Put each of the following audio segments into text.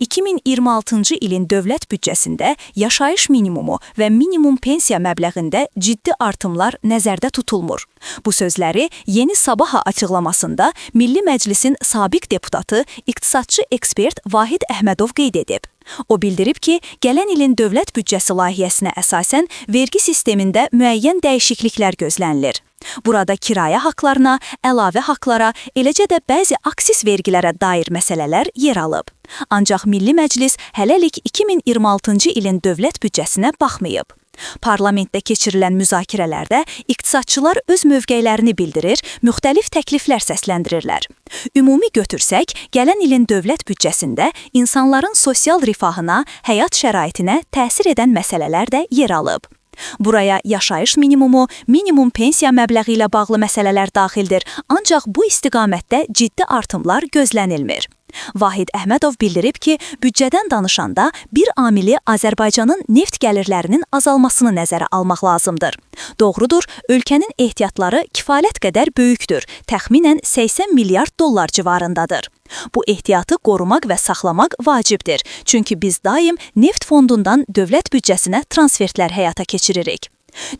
2026-cı ilin dövlət büdcəsində yaşayış minimumu və minimum pensiya məbləğində ciddi artımlar nəzərdə tutulmur. Bu sözləri Yeni Sabaha açıqlamasında Milli Məclisin sabiq deputatı, iqtisadçı ekspert Vahid Əhmədov qeyd edib. O bildirib ki, gələn ilin dövlət büdcəsi layihəsinə əsasən vergi sistemində müəyyən dəyişikliklər gözlənilir. Burada kirayə haqlarına, əlavə haqlara, eləcə də bəzi aksis vergilərə dair məsələlər yer alıb. Ancaq Milli Məclis hələlik 2026-cı ilin dövlət büdcəsinə baxmayıb. Parlamentdə keçirilən müzakirələrdə iqtisadçılar öz mövqeylərini bildirir, müxtəlif təkliflər səsləndirirlər. Ümumi götürsək, gələn ilin dövlət büdcəsində insanların sosial rifahına, həyat şəraitinə təsir edən məsələlər də yer alıb. Buraya yaşayış minimumu, minimum pensiya məbləği ilə bağlı məsələlər daxildir, ancaq bu istiqamətdə ciddi artımlar gözlənilmir. Vahid Əhmədov bildirib ki, büdcədən danışanda bir amili Azərbaycanın neft gəlirlərinin azalmasını nəzərə almaq lazımdır. Doğrudur, ölkənin ehtiyatları kifayət qədər böyükdür, təxminən 80 milyard dollar civarındadır. Bu ehtiyatı qorumaq və saxlamaq vacibdir, çünki biz daim neft fondundan dövlət büdcəsinə transfertlər həyata keçiririk.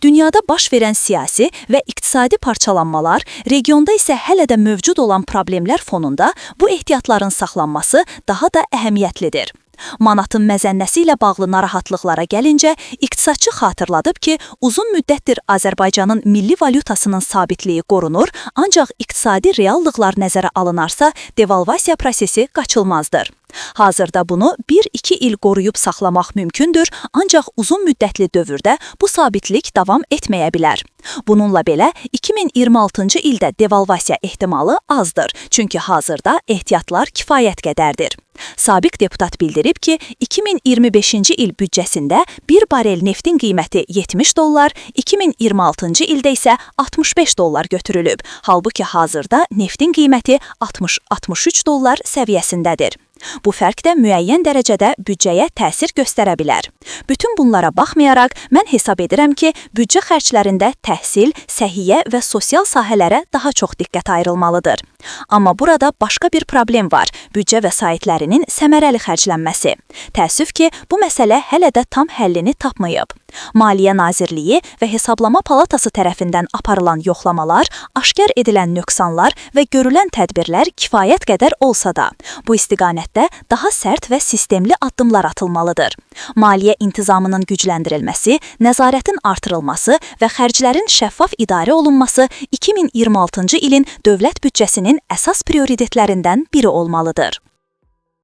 Dünyada baş verən siyasi və iqtisadi parçalanmalar, regionda isə hələ də mövcud olan problemlər fonunda bu ehtiyatların saxlanması daha da əhəmiyyətlidir. Manatın məzənnəsi ilə bağlı narahatlıqlara gəlincə, iqtisadçı xatırladıb ki, uzun müddətdir Azərbaycanın milli valyutasının sabitliyi qorunur, ancaq iqtisadi reallıqlar nəzərə alınarsa, devalvasiya prosesi qaçılmazdır. Hazırda bunu 1-2 il qoruyub saxlamaq mümkündür, ancaq uzun müddətli dövrdə bu sabitlik davam etməyə bilər. Bununla belə, 2026-cı ildə devalvasiya ehtimalı azdır, çünki hazırda ehtiyatlar kifayət qədərdir. Sabiq deputat bildirib ki, 2025-ci il büdcəsində bir barel neftin qiyməti 70 dollar, 2026-cı ildə isə 65 dollar götürülüb. Halbuki hazırda neftin qiyməti 60-63 dollar səviyyəsindədir. Bu fərq də müəyyən dərəcədə büdcəyə təsir göstərə bilər. Bütün bunlara baxmayaraq, mən hesab edirəm ki, büdcə xərclərində təhsil, səhiyyə və sosial sahələrə daha çox diqqət ayrılmalıdır. Amma burada başqa bir problem var, büdcə vəsaitlərinin səmərəli xərclənməsi. Təəssüf ki, bu məsələ hələ də tam həllini tapmayıb. Maliyyə Nazirliyi və Hesablama Palatası tərəfindən aparılan yoxlamalar, aşkar edilən nöqsanlar və görülən tədbirlər kifayət qədər olsa da, bu istiqamətdə daha sərt və sistemli addımlar atılmalıdır. Maliyyə intizamının gücləndirilməsi, nəzarətin artırılması və xərclərin şəffaf idarə olunması 2026-cı ilin dövlət büdcəsinin əsas prioritetlərindən biri olmalıdır.